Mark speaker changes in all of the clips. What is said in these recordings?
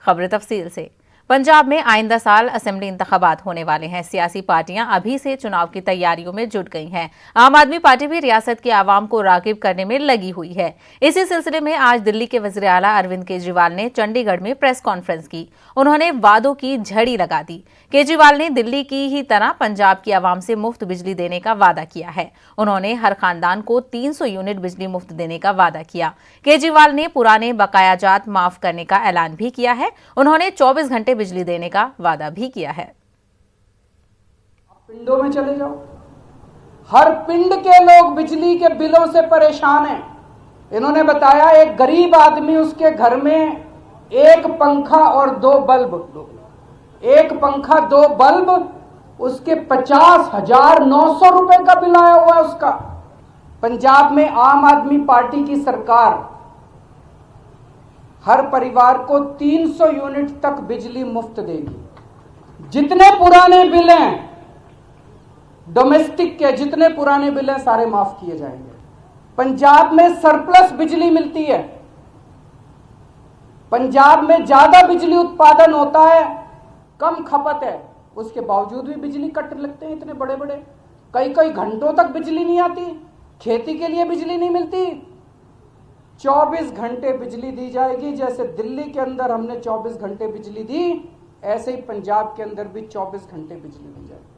Speaker 1: खबरें तफसील से। पंजाब में आइंदा साल असेंबली इंतखाबात होने वाले हैं। सियासी पार्टियां अभी से चुनाव की तैयारियों में जुट गई हैं। आम आदमी पार्टी भी रियासत की आवाम को रागिब करने में लगी हुई है। इसी सिलसिले में आज दिल्ली के वज़ीर आला अरविंद केजरीवाल ने चंडीगढ़ में प्रेस कॉन्फ्रेंस की। उन्होंने वादों की झड़ी लगा दी। केजरीवाल ने दिल्ली की ही तरह पंजाब की आवाम से मुफ्त बिजली देने का वादा किया है। उन्होंने हर खानदान को 300 यूनिट बिजली मुफ्त देने का वादा किया। केजरीवाल ने पुराने बकायाजात माफ करने का ऐलान भी किया है। उन्होंने 24 घंटे बिजली देने का वादा भी किया है।
Speaker 2: पिंडों में चले जाओ, हर पिंड के लोग बिजली के बिलों से परेशान हैं। इन्होंने बताया एक गरीब आदमी, उसके घर में एक पंखा और 2 बल्ब, एक पंखा 2 बल्ब, उसके 50,900 रुपए का बिल आया हुआ है उसका। पंजाब में आम आदमी पार्टी की सरकार हर परिवार को 300 यूनिट तक बिजली मुफ्त देगी। जितने पुराने बिल हैं, डोमेस्टिक के जितने पुराने बिल हैं, सारे माफ किए जाएंगे। पंजाब में सरप्लस बिजली मिलती है। पंजाब में ज्यादा बिजली उत्पादन होता है, कम खपत है, उसके बावजूद भी बिजली कट लगते हैं इतने बड़े बड़े। कई घंटों तक बिजली नहीं आती, खेती के लिए बिजली नहीं मिलती। 24 घंटे बिजली दी जाएगी। जैसे दिल्ली के अंदर हमने 24 घंटे बिजली दी, ऐसे ही पंजाब के अंदर भी 24 घंटे बिजली दी जाएगी।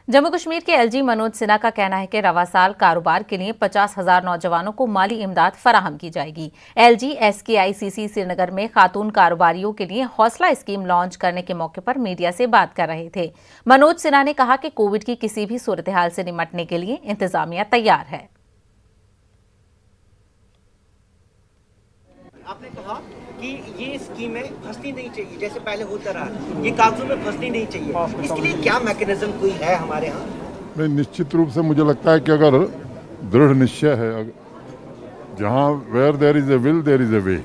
Speaker 1: जम्मू कश्मीर के एलजी मनोज सिन्हा का कहना है कि रवा साल कारोबार के लिए 50,000 नौजवानों को माली इमदाद फराहम की जाएगी। एलजी एसकेआईसीसी श्रीनगर में खातून कारोबारियों के लिए हौसला स्कीम लॉन्च करने के मौके पर मीडिया से बात कर रहे थे। मनोज सिन्हा ने कहा कि कोविड की किसी भी सूरत हाल से निपटने के लिए इंतजामिया तैयार है।
Speaker 3: आपने कहा कि ये स्कीमें फंसनी नहीं चाहिए, जैसे पहले होता रहा, ये कागजों में फंसनी नहीं चाहिए। इसके लिए क्या मैकेनिज्म कोई है हमारे यहाँ?
Speaker 4: नहीं, निश्चित रूप से मुझे लगता है कि अगर दृढ़ निश्चय है, जहाँ where there is a will there is a way.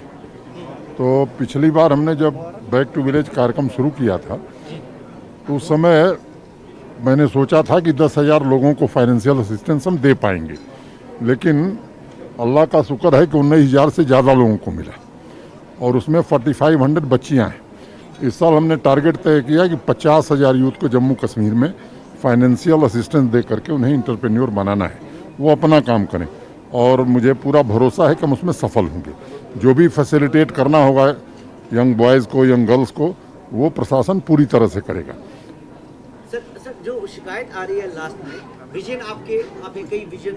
Speaker 4: तो पिछली बार हमने जब बैक टू विलेज कार्यक्रम शुरू किया था, तो उस समय मैंने सोचा था कि 10,000 लोगों को फाइनेंशियल असिस्टेंस हम दे पाएंगे, लेकिन अल्लाह का शुक्र है कि 19,000 से ज़्यादा लोगों को मिला, और उसमें 4500 बच्चियाँ हैं। इस साल हमने टारगेट तय किया कि 50,000 यूथ को जम्मू कश्मीर में फाइनेंशियल असिस्टेंस दे करके उन्हें इंटरप्रेन्योर बनाना है, वो अपना काम करें, और मुझे पूरा भरोसा है कि हम उसमें सफल होंगे। जो भी फैसिलिटेट करना होगा यंग बॉयज़ को, यंग गर्ल्स को, वो प्रशासन पूरी तरह से करेगा।
Speaker 3: सर जो शिकायत आ रही है लास्ट में, विजन आपके कई विजन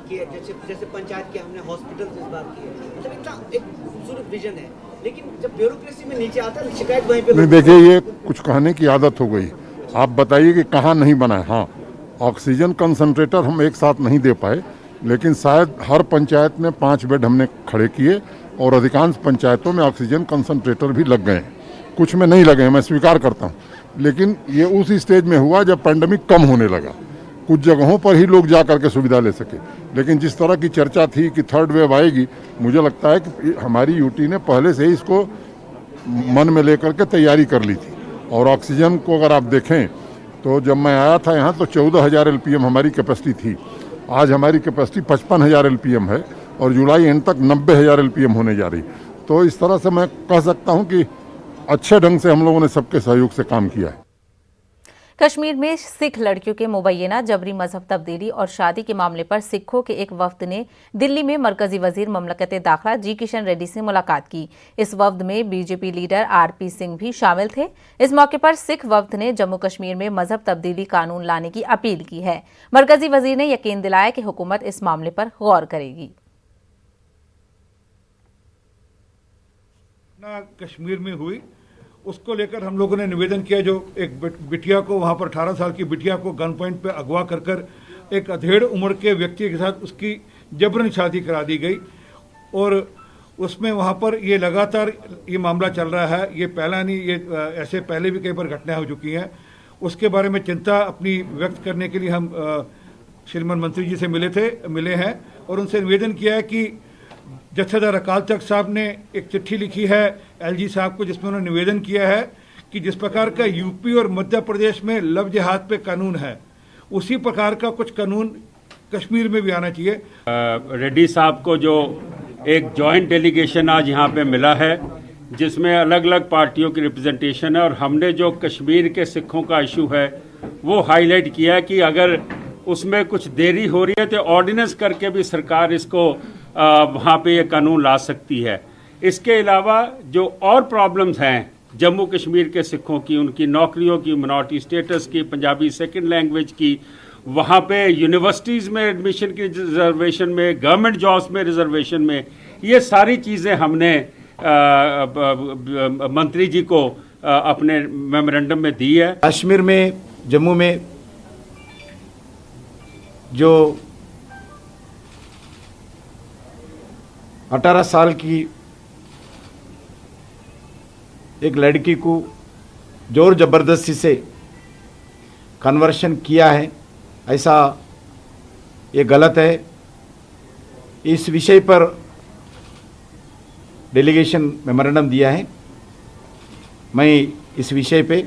Speaker 3: किए, जैसे पंचायत के हमने हॉस्पिटल इस बार किए, मतलब इतना एक खूबसूरत विजन है, लेकिन जब ब्यूरोक्रेसी में नीचे आता है शिकायत वहीं पे।
Speaker 4: नहीं, देखिए, ये कुछ कहने की आदत हो गई। आप बताइए कि कहाँ नहीं बना है। हाँ, ऑक्सीजन कंसंट्रेटर हम एक साथ नहीं दे पाए, लेकिन शायद हर पंचायत में 5 बेड हमने खड़े किए, और अधिकांश पंचायतों में ऑक्सीजन कंसंट्रेटर भी लग गए हैं। कुछ में नहीं लगे हैं, मैं स्वीकार करता हूँ, लेकिन ये उस स्टेज में हुआ जब पैंडेमिक कम होने लगा। कुछ जगहों पर ही लोग जा करके सुविधा ले सके, लेकिन जिस तरह की चर्चा थी कि 3rd वेव आएगी, मुझे लगता है कि हमारी यूटी ने पहले से ही इसको मन में लेकर के तैयारी कर ली थी। और ऑक्सीजन को अगर आप देखें तो जब मैं आया था यहाँ तो 14,000 LPM हमारी कैपेसिटी थी। आज हमारी कैपेसिटी 55,000 LPM है, और जुलाई एंड तक 90,000 LPM होने जा रही। तो इस तरह से मैं कह सकता हूँ कि अच्छे ढंग से हम लोगों ने सबके सहयोग से काम किया है।
Speaker 1: कश्मीर में सिख लड़कियों के मुबैना जबरी मजहब तब्दीली और शादी के मामले पर सिखों के एक वफ्द ने दिल्ली में मरकजी वजीर ममलकत दाखिला जी किशन रेड्डी से मुलाकात की। इस वफ्द में बीजेपी लीडर RP सिंह भी शामिल थे। इस मौके पर सिख वफ्द ने जम्मू कश्मीर में मजहब तब्दीली कानून लाने की अपील की है। मरकजी वजीर ने यकीन दिलाया कि हुकूमत इस मामले पर गौर करेगी।
Speaker 5: कश्मीर में हुई, उसको लेकर हम लोगों ने निवेदन किया। जो एक बिटिया को वहाँ पर 18 साल की बिटिया को गन पॉइंट पे अगवा कर एक अधेड़ उम्र के व्यक्ति के साथ उसकी जबरन शादी करा दी गई, और उसमें वहाँ पर ये लगातार ये मामला चल रहा है। ये पहला नहीं, ये ऐसे पहले भी कई बार घटनाएं हो चुकी हैं। उसके बारे में चिंता अपनी व्यक्त करने के लिए हम श्रीमान मंत्री जी से मिले हैं, और उनसे निवेदन किया है कि जत्थेदार अकाल तख्त साहब ने एक चिट्ठी लिखी है LG साहब को, जिसमें उन्होंने निवेदन किया है कि जिस प्रकार का यूपी और मध्य प्रदेश में लव जिहाद पे कानून है, उसी प्रकार का कुछ कानून कश्मीर में भी आना चाहिए।
Speaker 6: रेड्डी साहब को जो एक जॉइंट डेलीगेशन आज यहाँ पे मिला है, जिसमें अलग अलग पार्टियों की रिप्रेजेंटेशन है, और हमने जो कश्मीर के सिखों का इशू है वो हाईलाइट किया कि अगर उसमें कुछ देरी हो रही है तो ऑर्डिनेंस करके भी सरकार इसको वहाँ पे ये कानून ला सकती है। इसके अलावा जो और प्रॉब्लम्स हैं जम्मू कश्मीर के सिखों की, उनकी नौकरियों की, मिनॉरिटी स्टेटस की, पंजाबी सेकंड लैंग्वेज की, वहाँ पे यूनिवर्सिटीज़ में एडमिशन की रिजर्वेशन में, गवर्नमेंट जॉब्स में रिजर्वेशन में, ये सारी चीज़ें हमने मंत्री जी को अपने मेमोरेंडम में दी है।
Speaker 7: कश्मीर में, जम्मू में जो 18 साल की एक लड़की को जोर ज़बरदस्ती से कन्वर्शन किया है, ऐसा ये गलत है। इस विषय पर डेलीगेशन मेमोरेंडम दिया है। मैं इस विषय पे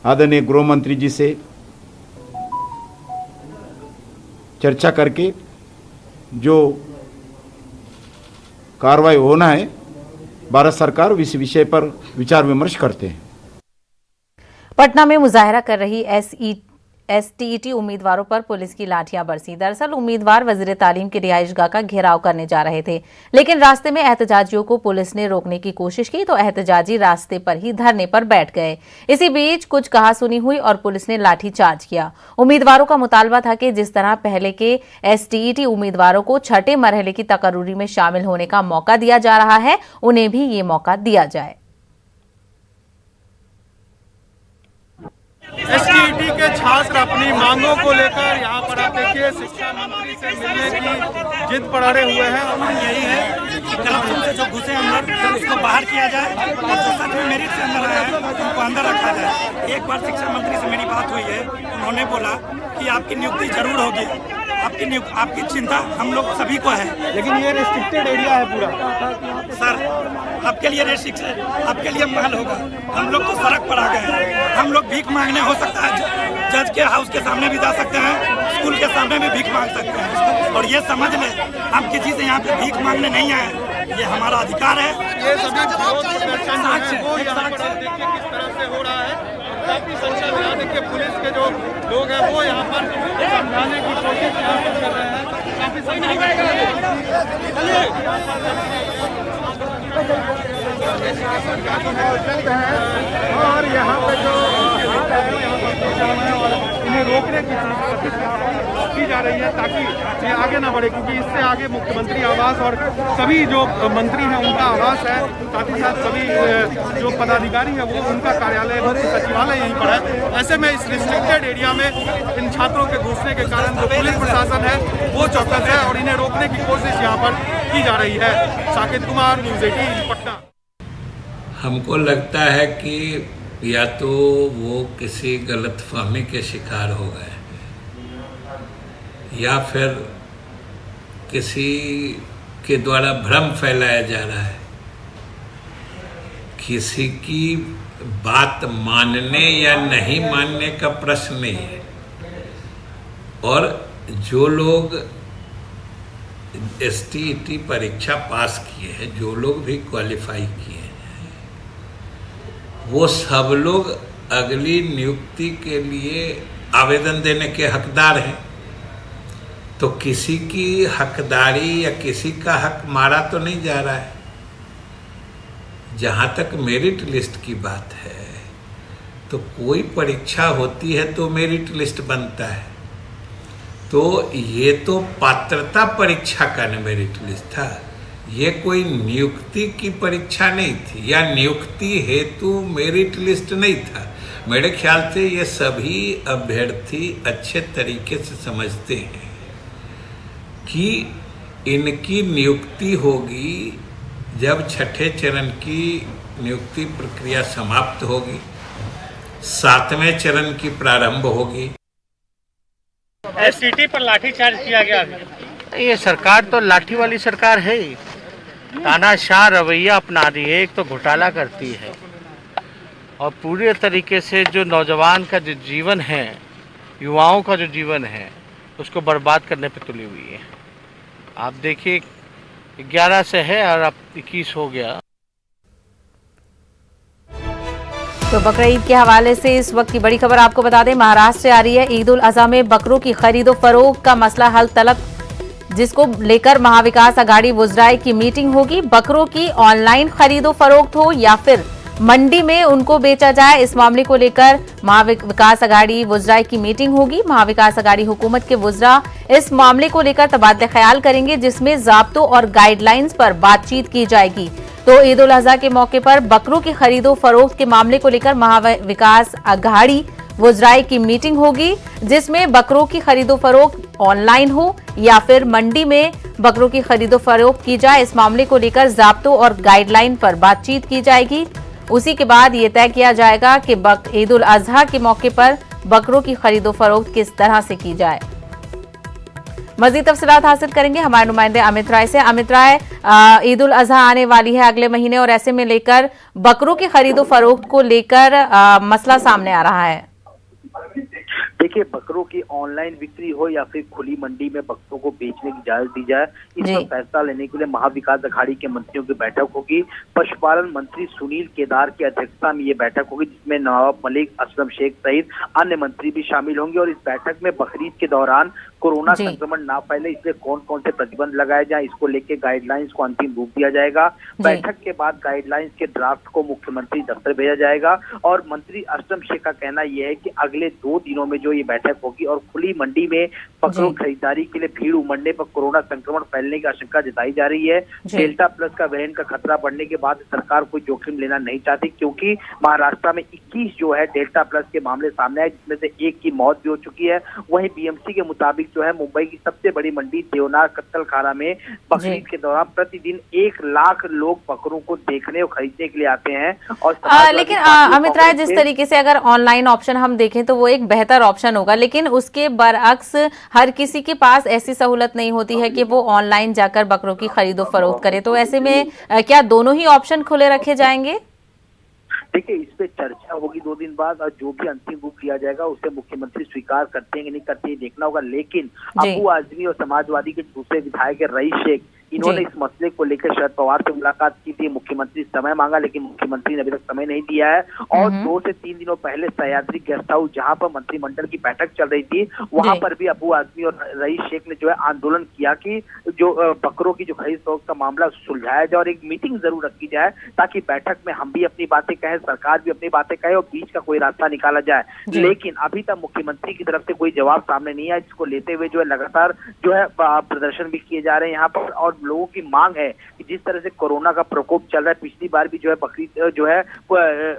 Speaker 7: आदरणीय गृह मंत्री जी से चर्चा करके जो कार्रवाई होना है, भारत सरकार इस विषय पर विचार विमर्श करते हैं।
Speaker 1: पटना में मुजाहरा कर रही एसटीईटी उम्मीदवारों पर पुलिस की लाठियां बरसी। दरअसल उम्मीदवार वजीर तालीम की रिहाइशगाह का घेराव करने जा रहे थे, लेकिन रास्ते में एहतजाजियों को पुलिस ने रोकने की कोशिश की तो एहतजाजी रास्ते पर ही धरने पर बैठ गए। इसी बीच कुछ कहासुनी हुई और पुलिस ने लाठीचार्ज किया। उम्मीदवारों का मुतालबा था कि जिस तरह पहले के एसटीईटी उम्मीदवारों को छठे मरहले की तकर्रुरी में शामिल होने का मौका दिया जा रहा है, उन्हें भी ये मौका दिया जाए।
Speaker 8: एसटीईटी के छात्र अपनी मांगों को लेकर यहाँ पर आप देखिए शिक्षा मंत्री से मिलने की जिद पर अड़े हुए हैं। और
Speaker 9: यही है कि करप्शन से जो घुसे अंदर उसको बाहर किया जाए और जो सच में मेरिट से अंदर आया है उनको अंदर रखा जाए। एक बार शिक्षा मंत्री से मेरी बात हुई है, उन्होंने बोला कि आपकी नियुक्ति जरूर होगी, आपकी चिंता हम लोग सभी को है,
Speaker 8: लेकिन ये रेस्ट्रिक्टेड एरिया है पूरा।
Speaker 9: सर आपके लिए रेस्ट्रिक्शन, आपके लिए महल होगा, हम लोग तो सड़क पर आ गए हैं। हम लोग भीख मांगने हो सकता है जज के हाउस के सामने भी जा सकते हैं, स्कूल के सामने भी भीख मांग सकते हैं। और ये समझ लें हम किसी से यहाँ पे भीख मांगने नहीं आए, ये हमारा अधिकार है।
Speaker 8: ये सभी विरोध प्रदर्शन वो यहाँ पर देखिए किस तरह से हो रहा है। काफी संख्या में यहाँ देखिए पुलिस के जो लोग हैं वो यहाँ पर समझाने की कोशिश यहाँ पर कर रहे हैं। काफी संख्या और यहाँ पे जो इन्हें रोकने की की जा रही है ताकि ये आगे ना बढ़े, क्योंकि इससे आगे मुख्यमंत्री आवास और सभी जो मंत्री हैं उनका आवास है, साथ ही साथ सभी जो पदाधिकारी हैं वो उनका कार्यालय, मुख्य सचिवालय यहीं पर है। ऐसे में इस रिस्ट्रिक्टेड एरिया में इन छात्रों के घुसने के कारण जो पुलिस प्रशासन है वो चौकस है और इन्हें रोकने की कोशिश यहाँ पर की जा रही है। साकेत कुमार, न्यूज़ 18 पटना।
Speaker 10: हमको लगता है कि या तो वो किसी गलतफहमी के शिकार हो गए या फिर किसी के द्वारा भ्रम फैलाया जा रहा है। किसी की बात मानने या नहीं मानने का प्रश्न नहीं है। और जो लोग एसटीईटी परीक्षा पास किए हैं, जो लोग भी क्वालिफाई किए हैं, वो सब लोग अगली नियुक्ति के लिए आवेदन देने के हकदार हैं। तो किसी की हकदारी या किसी का हक मारा तो नहीं जा रहा है। जहाँ तक मेरिट लिस्ट की बात है, तो कोई परीक्षा होती है तो मेरिट लिस्ट बनता है। तो ये तो पात्रता परीक्षा का मेरिट लिस्ट था, ये कोई नियुक्ति की परीक्षा नहीं थी या नियुक्ति हेतु मेरिट लिस्ट नहीं था। मेरे ख्याल से ये सभी अभ्यर्थी अच्छे तरीके से समझते हैं कि इनकी नियुक्ति होगी जब छठे चरण की नियुक्ति प्रक्रिया समाप्त होगी, 7वें चरण की प्रारंभ होगी।
Speaker 8: एसटीईटी पर लाठीचार्ज किया गया।
Speaker 11: ये सरकार तो लाठी वाली सरकार है ही, तानाशाह रवैया अपना रही है। एक तो घोटाला करती है और पूरे तरीके से जो नौजवान का जो जीवन है, युवाओं का जो जीवन है, उसको बर्बाद करने पे तुली हुई है। आप देखिए 11 से है और अब 21 हो गया।
Speaker 1: तो बकरा ईद के हवाले से इस वक्त की बड़ी खबर आपको बता दें, महाराष्ट्र से आ रही है। ईद उल अजहा में बकरों की खरीदो फरोख्त का मसला हल तलब, जिसको लेकर महाविकास अघाड़ी वुजराई की मीटिंग होगी। बकरों की ऑनलाइन खरीदो फरोख्त हो या फिर मंडी में उनको बेचा जाए, इस मामले को लेकर महाविकास अघाड़ी वुजराई की मीटिंग होगी। महाविकास अघाड़ी हुकूमत के वुजरा इस मामले को लेकर तबादला ख्याल करेंगे, जिसमें ज़ाब्तों और गाइडलाइंस पर बातचीत की जाएगी। तो ईद उल अजहा के मौके पर बकरों की खरीदो फरोख्त के मामले को लेकर महाविकास अघाड़ी वुजराई की मीटिंग होगी, जिसमें बकरों की खरीदो फरोख्त ऑनलाइन हो या फिर मंडी में बकरों की खरीदो फरोख्त की जाए, इस मामले को लेकर ज़ाब्तों और गाइडलाइन पर बातचीत की जाएगी। उसी के बाद ये तय किया जाएगा कि ईद उल अजहा के मौके पर बकरों की खरीदो फरोख्त किस तरह से की जाए। मजीद तफसीलात हासिल करेंगे हमारे नुमाइंदे अमित राय से। अमित राय, ईद उल अजहा आने वाली है अगले महीने और ऐसे में लेकर बकरों की खरीदो फरोख्त को लेकर मसला सामने आ रहा है।
Speaker 12: देखिए, बकरों की ऑनलाइन बिक्री हो या फिर खुली मंडी में बकरों को बेचने की इजाजत दी जाए, इस पर फैसला लेने के लिए महाविकास अघाड़ी के मंत्रियों की बैठक होगी। पशुपालन मंत्री सुनील केदार की अध्यक्षता में ये बैठक होगी, जिसमें नवाब मलिक, असलम शेख सहित अन्य मंत्री भी शामिल होंगे। और इस बैठक में बकरीद के दौरान कोरोना संक्रमण ना फैले, इसलिए कौन कौन से प्रतिबंध लगाए जाए, इसको लेकर गाइडलाइंस को अंतिम रूप दिया जाएगा। बैठक के बाद गाइडलाइंस के ड्राफ्ट को मुख्यमंत्री दफ्तर भेजा जाएगा। और मंत्री असलम शेख का कहना यह है कि अगले 2 दिनों में जो ये बैठक होगी और खुली मंडी में बकरों खरीदारी के लिए भीड़ उमड़ने पर कोरोना संक्रमण फैलने की आशंका जताई जा रही है। डेल्टा प्लस का वेरिएंट का खतरा बढ़ने के बाद सरकार कोई जोखिम लेना नहीं चाहती, क्योंकि महाराष्ट्र में 21 जो है डेल्टा प्लस के मामले सामने आए, जिसमें से 1 की मौत भी हो चुकी है। वहीं बीएमसी के मुताबिक जो है मुंबई की सबसे बड़ी मंडी देवनार कत्तलखाना में बकरीद के दौरान प्रतिदिन 1 लाख लोग बकरों को देखने और खरीदने के लिए आते हैं। और
Speaker 1: लेकिन अमित राय, जिस तरीके से अगर ऑनलाइन ऑप्शन हम देखें तो वो एक बेहतर ऑप्शन होगा, लेकिन उसके बरअक्स हर किसी के पास ऐसी सहूलत नहीं होती है कि वो ऑनलाइन जाकर बकरों की खरीदो फरोख्त करे। तो ऐसे में क्या दोनों ही ऑप्शन खुले रखे जाएंगे?
Speaker 12: देखिए, इस पे चर्चा होगी 2 दिन बाद, और जो भी अंतिम रूप लिया जाएगा उसे मुख्यमंत्री स्वीकार करते हैं कि नहीं करते हैं देखना होगा। लेकिन अबू आजमी और समाजवादी के दूसरे विधायक रईस शेख, इन्होंने इस मसले को लेकर शरद पवार से मुलाकात की थी। मुख्यमंत्री समय मांगा, लेकिन मुख्यमंत्री ने अभी तक समय नहीं दिया है। और 2 से 3 दिनों पहले सह्याद्री गेस्ट हाउस, जहां पर मंत्रिमंडल की बैठक चल रही थी, वहां पर भी अबू आजमी और रईस शेख ने जो है आंदोलन किया कि जो बकरों की जो खरीद फरोख्त का मामला सुलझाया जाए और एक मीटिंग जरूर रखी जाए, ताकि बैठक में हम भी अपनी बातें कहें, सरकार भी अपनी बातें कहे और बीच का कोई रास्ता निकाला जाए। लेकिन अभी तक मुख्यमंत्री की तरफ से कोई जवाब सामने नहीं आया, जिसको लेते हुए जो है लगातार जो है प्रदर्शन भी किए जा रहे हैं यहाँ पर। और लोगों की मांग है कि जिस तरह से कोरोना का प्रकोप चल रहा है, पिछली बार भी जो है बकरीद जो है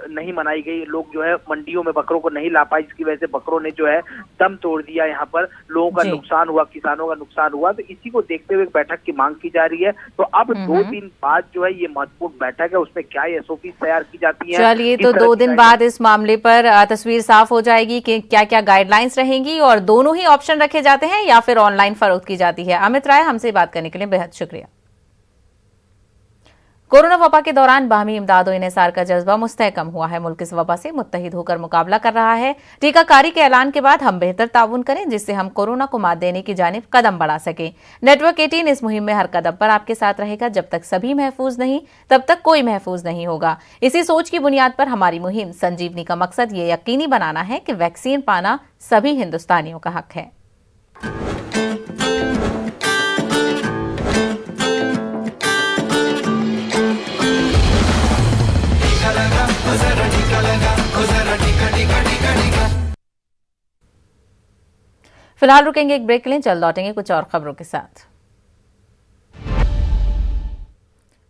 Speaker 12: नहीं मनाई गई, लोग जो है मंडियों में बकरों को नहीं ला पाए, जिसकी वजह से बकरों ने जो है दम तोड़ दिया, यहाँ पर लोगों का नुकसान हुआ, किसानों का नुकसान हुआ। तो इसी को देखते हुए बैठक की मांग की जा रही है। तो अब 2 दिन बाद जो है ये महत्वपूर्ण बैठक है, उसमें क्या एसओपी तैयार की जाती है।
Speaker 1: चलिए, तो 2 दिन बाद इस मामले पर तस्वीर साफ हो जाएगी कि क्या क्या गाइडलाइंस रहेंगी और दोनों ही ऑप्शन रखे जाते हैं या फिर ऑनलाइन फरोख्त की जाती है। अमित राय, हमसे बात करने के लिए बेहद शुक्रिया। कोरोना वबा के दौरान बाहमी इमदाद और इन्हिसार का जज्बा मुस्तहकम हुआ है। मुल्क इस वबा से मुत्तहिद होकर मुकाबला कर रहा है। टीकाकारी के ऐलान के बाद हम बेहतर ताउन करें, जिससे हम कोरोना को मात देने की जानिब कदम बढ़ा सकें। नेटवर्क 18 इस मुहिम में हर कदम पर आपके साथ रहेगा। जब तक सभी महफूज नहीं, तब तक कोई महफूज नहीं होगा। इसी सोच की बुनियाद पर हमारी मुहिम संजीवनी का मकसद ये यकीनी बनाना है कि वैक्सीन पाना सभी हिंदुस्तानियों का हक है। फिलहाल रुकेंगे एक ब्रेक के लिए, जल्द लौटेंगे कुछ और खबरों के साथ।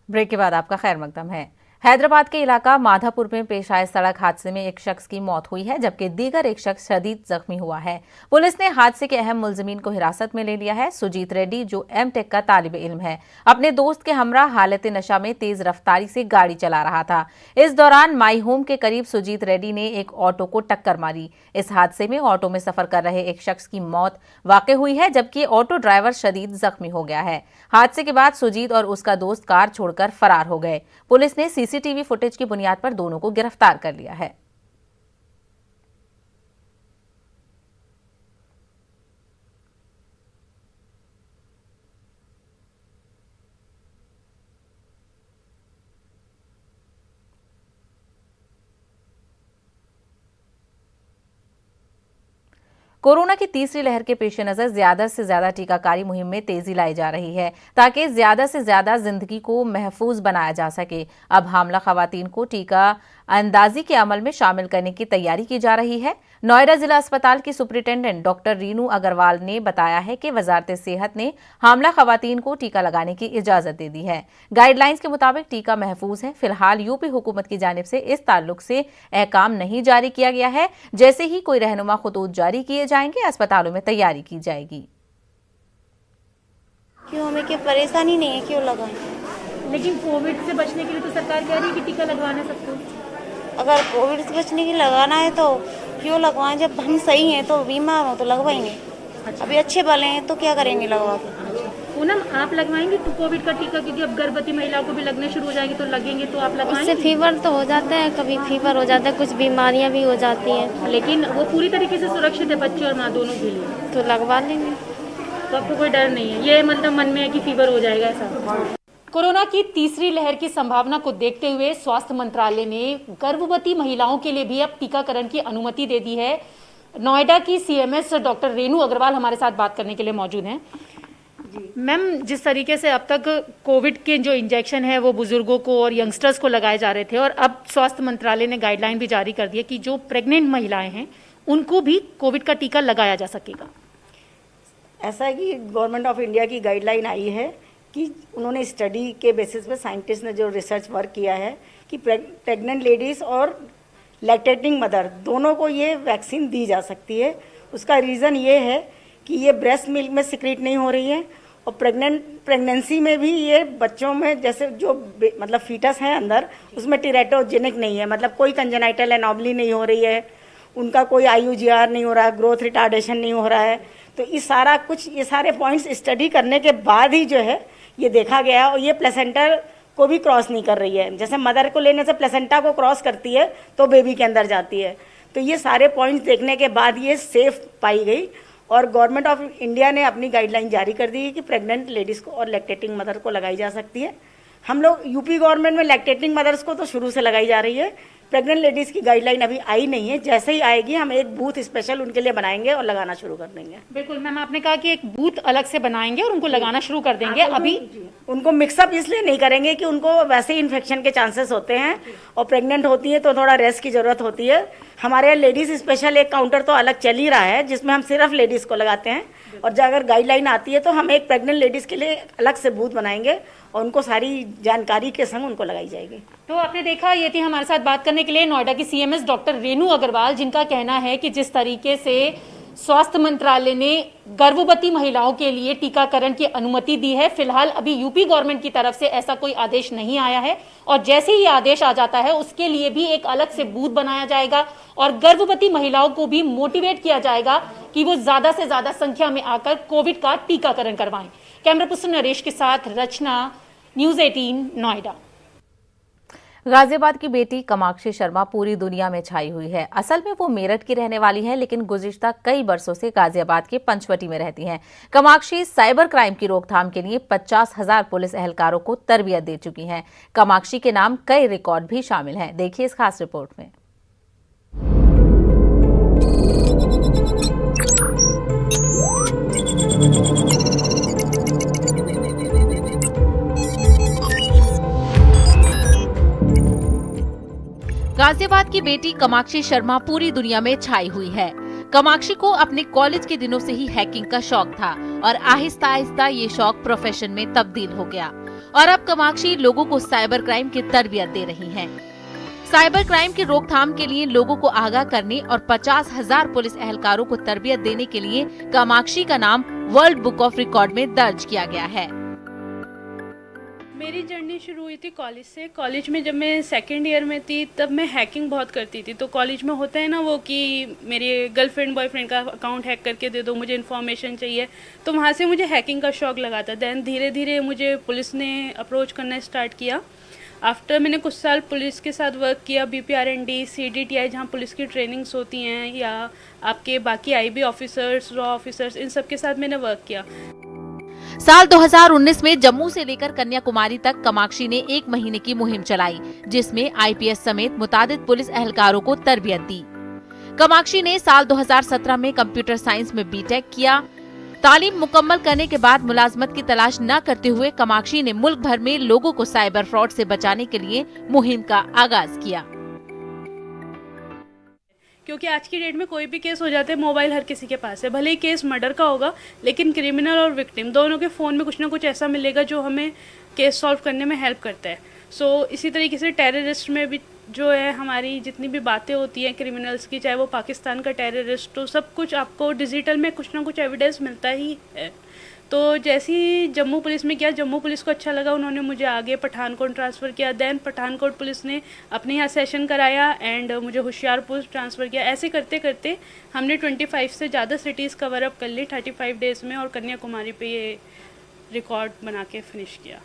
Speaker 1: ब्रेक के बाद आपका खैर मकदम है। हैदराबाद के इलाका माधापुर में पेश आए सड़क हादसे में एक शख्स की मौत हुई है, जबकि दीगर एक शख्स शदीद जख्मी हुआ है। पुलिस ने हादसे के अहम मुलजिमीन को हिरासत में ले लिया है। सुजीत रेड्डी, जो एमटेक का तालिब इल्म है, अपने दोस्त के हमरा हालत नशा में तेज रफ्तारी से गाड़ी चला रहा था। इस दौरान माई होम के करीब सुजीत रेड्डी ने एक ऑटो को टक्कर मारी। इस हादसे में ऑटो में सफर कर रहे एक शख्स की मौत वाक़ हुई है, जबकि ऑटो ड्राइवर शदीद जख्मी हो गया है। हादसे के बाद सुजीत और उसका दोस्त कार छोड़कर फरार हो गए। पुलिस ने सीसीटीवी फुटेज की बुनियाद पर दोनों को गिरफ्तार कर लिया है। कोरोना की तीसरी लहर के पेश नजर ज्यादा से ज्यादा टीकाकारी मुहिम में तेजी लाई जा रही है ताकि ज्यादा से ज्यादा जिंदगी को महफूज बनाया जा सके। अब हामला खवातीन को टीका अंदाजी के अमल में शामिल करने की तैयारी की जा रही है। नोएडा जिला अस्पताल की सुपरिटेंडेंट डॉक्टर रीनू अग्रवाल ने बताया है कि वजारत सेहत ने हामला खवातीन को टीका लगाने की इजाजत दे दी है। गाइडलाइंस के मुताबिक टीका महफूज है। फिलहाल यूपी हुकूमत की जानिब से इस ताल्लुक से अहकाम नहीं जारी किया गया है। जैसे ही कोई रहनुमा खुतूत जारी किए जाएंगे, अस्पतालों में तैयारी की जाएगी।
Speaker 13: क्यों हमें क्या परेशानी नहीं है, क्यों लगाएं?
Speaker 14: लेकिन कोविड से बचने के लिए तो सरकार कह रही है कि टीका लगवाना सबको।
Speaker 13: अगर कोविड से बचने के लिए लगाना है तो क्यों लगवाएं? जब हम सही हैं तो बीमार हो तो लगवाएंगे। अभी अच्छे वाले हैं तो क्या करेंगे लगवा के?
Speaker 14: पूनम, आप लगवाएंगे तो कोविड का टीका? क्योंकि अब गर्भवती महिलाओं को भी लगने शुरू हो जाएंगे तो लगेंगे, तो आप लगवाएंगे?
Speaker 13: उससे फीवर तो हो जाता है, कभी फीवर हो जाता है, कुछ बीमारियां भी हो जाती हैं,
Speaker 14: लेकिन वो पूरी तरीके से सुरक्षित है बच्चे और माँ दोनों के लिए,
Speaker 13: तो लगवा लेंगे।
Speaker 14: तो आपको कोई डर नहीं है? ये मतलब मन में है कि फीवर हो जाएगा ऐसा? कोरोना की तीसरी लहर की संभावना को देखते हुए स्वास्थ्य मंत्रालय ने गर्भवती महिलाओं के लिए भी अब टीकाकरण की अनुमति दे दी है। नोएडा की सीएमएस डॉक्टर रेनू अग्रवाल हमारे साथ बात करने के लिए मौजूद हैं। मैम, जिस तरीके से अब तक कोविड के जो इंजेक्शन है वो बुजुर्गों को और यंगस्टर्स को लगाए जा रहे थे, और अब स्वास्थ्य मंत्रालय ने गाइडलाइन भी जारी कर दी है कि जो प्रेग्नेंट महिलाएं हैं उनको भी कोविड का टीका लगाया जा सकेगा।
Speaker 15: ऐसा है कि गवर्नमेंट ऑफ इंडिया की गाइडलाइन आई है कि उन्होंने स्टडी के बेसिस पे साइंटिस्ट ने जो रिसर्च वर्क किया है कि प्रेग्नेंट लेडीज़ और लैक्टेटिंग मदर दोनों को ये वैक्सीन दी जा सकती है। उसका रीज़न ये है कि ये ब्रेस्ट मिल्क में सिक्रीट नहीं हो रही है, और प्रेगनेंसी में भी ये बच्चों में जैसे जो मतलब फीटस है अंदर उसमें टेराटोजेनिक नहीं है, मतलब कोई कंजेनाइटल एनॉमली नहीं हो रही है, उनका कोई IUGR नहीं हो रहा है, ग्रोथ रिटार्डेशन नहीं हो रहा है। तो ये सारे पॉइंट्स स्टडी करने के बाद ही जो है ये देखा गया है, और ये प्लेसेंटा को भी क्रॉस नहीं कर रही है। जैसे मदर को लेने से प्लेसेंटा को क्रॉस करती है तो बेबी के अंदर जाती है। तो ये सारे पॉइंट्स देखने के बाद ये सेफ पाई गई, और गवर्नमेंट ऑफ इंडिया ने अपनी गाइडलाइन जारी कर दी है कि प्रेग्नेंट लेडीज़ को और लैक्टेटिंग मदर को लगाई जा सकती है। हम लोग यूपी गवर्नमेंट में लैक्टेटिंग मदर्स को तो शुरू से लगाई जा रही है, प्रेग्नेंट लेडीज़ की गाइडलाइन अभी आई नहीं है। जैसे ही आएगी हम एक बूथ स्पेशल उनके लिए बनाएंगे और लगाना शुरू कर देंगे।
Speaker 14: बिल्कुल मैम, आपने कहा कि एक बूथ अलग से बनाएंगे और उनको लगाना शुरू कर देंगे। अभी
Speaker 15: उनको मिक्सअप इसलिए नहीं करेंगे कि उनको वैसे ही इन्फेक्शन के चांसेस होते हैं, और प्रेग्नेंट होती है तो थोड़ा रेस्ट की ज़रूरत होती है। हमारे यहाँ लेडीज़ स्पेशल एक काउंटर तो अलग चल ही रहा है जिसमें हम सिर्फ लेडीज़ को लगाते हैं, और जब अगर गाइडलाइन आती है तो हम एक प्रेग्नेंट लेडीज़ के लिए अलग से बूथ बनाएंगे और उनको सारी जानकारी के संग उनको लगाई जाएगी।
Speaker 14: तो आपने देखा, ये थी हमारे साथ बात करने के लिए नोएडा की सीएमएस डॉक्टर रेनू अग्रवाल, जिनका कहना है कि जिस तरीके से स्वास्थ्य मंत्रालय ने गर्भवती महिलाओं के लिए टीकाकरण की अनुमति दी है, फिलहाल अभी यूपी गवर्नमेंट की तरफ से ऐसा कोई आदेश नहीं आया है, और जैसे ही आदेश आ जाता है उसके लिए भी एक अलग से बूथ बनाया जाएगा और गर्भवती महिलाओं को भी मोटिवेट किया जाएगा कि वो ज्यादा से ज्यादा संख्या में आकर कोविड का टीकाकरण करवाएं। कैमरा पर्सन नरेश के साथ रचना, न्यूज़ 18 नोएडा।
Speaker 1: गाजियाबाद की बेटी कामाक्षी शर्मा पूरी दुनिया में छाई हुई है। असल में वो मेरठ की रहने वाली है, लेकिन गुज़िश्ता कई बरसों से गाजियाबाद के पंचवटी में रहती हैं। कामाक्षी साइबर क्राइम की रोकथाम के लिए 50,000 पुलिस एहलकारों को तरबियत दे चुकी हैं। कामाक्षी के नाम कई रिकॉर्ड भी शामिल हैं। देखिए इस खास रिपोर्ट में। गाजियाबाद की बेटी कामाक्षी शर्मा पूरी दुनिया में छाई हुई है। कामाक्षी को अपने कॉलेज के दिनों से ही हैकिंग का शौक था, और आहिस्ता आहिस्ता ये शौक प्रोफेशन में तब्दील हो गया, और अब कामाक्षी लोगों को साइबर क्राइम की तरबियत दे रही हैं। साइबर क्राइम की रोकथाम के लिए लोगों को आगाह करने और 50,000 पुलिस एहलकारों को तरबियत देने के लिए कामाक्षी का नाम वर्ल्ड बुक ऑफ रिकॉर्ड में दर्ज किया गया है।
Speaker 16: मेरी जर्नी शुरू हुई थी कॉलेज से। कॉलेज में जब मैं सेकेंड ईयर में थी तब मैं हैकिंग बहुत करती थी। तो कॉलेज में होता है ना वो कि मेरे गर्लफ्रेंड बॉयफ्रेंड का अकाउंट हैक करके दे दो, मुझे इन्फॉर्मेशन चाहिए, तो वहाँ से मुझे हैकिंग का शौक लगा था। दैन धीरे धीरे मुझे पुलिस ने अप्रोच करना स्टार्ट किया। आफ्टर मैंने कुछ साल पुलिस के साथ वर्क किया, BPRND, CDTI जहाँ पुलिस की ट्रेनिंग्स होती हैं, या आपके बाकी IB ऑफिसर्स, रॉ ऑफिसर्स, इन सब के साथ मैंने वर्क किया।
Speaker 1: साल 2019 में जम्मू से लेकर कन्याकुमारी तक कामाक्षी ने 1 महीने की मुहिम चलाई, जिसमें IPS समेत मुतादिद पुलिस एहलकारों को तरबियत दी। कामाक्षी ने साल 2017 में कंप्यूटर साइंस में बीटेक किया। तालीम मुकम्मल करने के बाद मुलाजमत की तलाश न करते हुए कामाक्षी ने मुल्क भर में लोगों को साइबर फ्रॉड से बचाने के लिए मुहिम का आगाज किया।
Speaker 16: क्योंकि आज की डेट में कोई भी केस हो जाता है, मोबाइल हर किसी के पास है, भले ही केस मर्डर का होगा, लेकिन क्रिमिनल और विक्टिम दोनों के फ़ोन में कुछ ना कुछ ऐसा मिलेगा जो हमें केस सॉल्व करने में हेल्प करता है। इसी तरीके से टेररिस्ट में भी जो है हमारी जितनी भी बातें होती हैं क्रिमिनल्स की, चाहे वो पाकिस्तान का टेररिस्ट, तो सब कुछ आपको डिजिटल में कुछ ना कुछ एविडेंस मिलता ही है। तो जैसे ही जम्मू पुलिस में किया, जम्मू पुलिस को अच्छा लगा, उन्होंने मुझे आगे पठानकोट ट्रांसफ़र किया। देन पठानकोट पुलिस ने अपने यहाँ सेशन कराया एंड मुझे होशियारपुर ट्रांसफ़र किया। ऐसे करते करते हमने 25 से ज़्यादा सिटीज़ कवर अप कर ली 35 डेज़ में, और कन्याकुमारी पे ये रिकॉर्ड बना के फिनिश किया।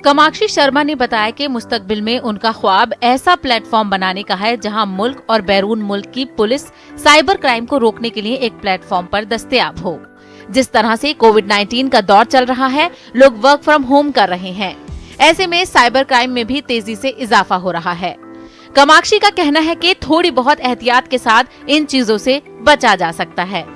Speaker 1: कामाक्षी शर्मा ने बताया कि मुस्तकबिल में उनका ख्वाब ऐसा प्लेटफॉर्म बनाने का है जहां मुल्क और बैरून मुल्क की पुलिस साइबर क्राइम को रोकने के लिए एक प्लेटफॉर्म पर दस्तयाब हो। जिस तरह से कोविड-19 का दौर चल रहा है, लोग वर्क फ्रॉम होम कर रहे हैं, ऐसे में साइबर क्राइम में भी तेजी से इजाफा हो रहा है। कामाक्षी का कहना है कि थोड़ी बहुत एहतियात के साथ इन चीजों से बचा जा सकता है।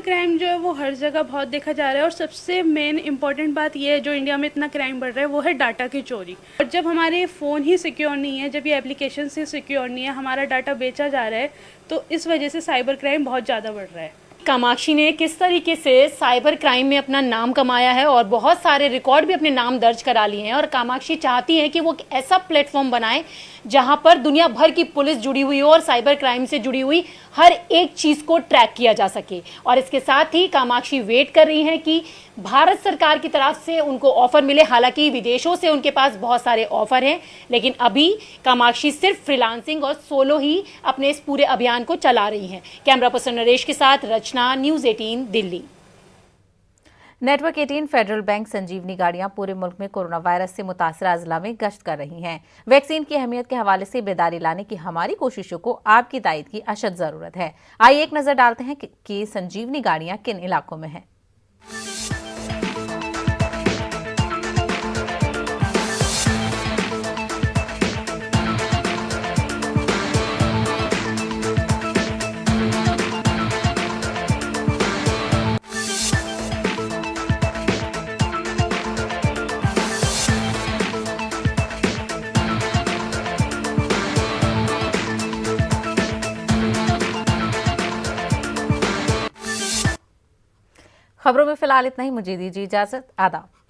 Speaker 16: क्राइम जो है वो हर जगह बहुत देखा जा रहा है, और सबसे मेन इम्पॉर्टेंट बात ये है जो इंडिया में इतना क्राइम बढ़ रहा है वो है डाटा की चोरी। और जब हमारे फ़ोन ही सिक्योर नहीं है, जब ये एप्लीकेशन ही सिक्योर नहीं है, हमारा डाटा बेचा जा रहा है, तो इस वजह से साइबर क्राइम बहुत ज़्यादा बढ़ रहा है।
Speaker 14: कामाक्षी ने किस तरीके से साइबर क्राइम में अपना नाम कमाया है और बहुत सारे रिकॉर्ड भी अपने नाम दर्ज करा लिए हैं, और कामाक्षी चाहती हैं कि वो ऐसा प्लेटफॉर्म बनाए जहां पर दुनिया भर की पुलिस जुड़ी हुई हो और साइबर क्राइम से जुड़ी हुई हर एक चीज़ को ट्रैक किया जा सके। और इसके साथ ही कामाक्षी वेट कर रही हैं कि भारत सरकार की तरफ से उनको ऑफर मिले। हालांकि विदेशों से उनके पास बहुत सारे ऑफर हैं, लेकिन अभी कामाक्षी सिर्फ फ्रीलांसिंग और सोलो ही अपने इस पूरे अभियान को चला रही हैं। कैमरा पर्सन नरेश के साथ Rachna, news 18 Delhi.
Speaker 1: Network 18 federal bank Sanjeevani गाड़ियां पूरे मुल्क में कोरोना वायरस से मुतासरा अजला में गश्त कर रही हैं। वैक्सीन की अहमियत के हवाले से बेदारी लाने की हमारी कोशिशों को आपकी तायद की अशद जरूरत है। आइए एक नजर डालते हैं कि संजीवनी गाड़ियां किन इलाकों में हैं। खबरों में फिलहाल इतना ही। मुझे दीजिए इजाजत। आदाब।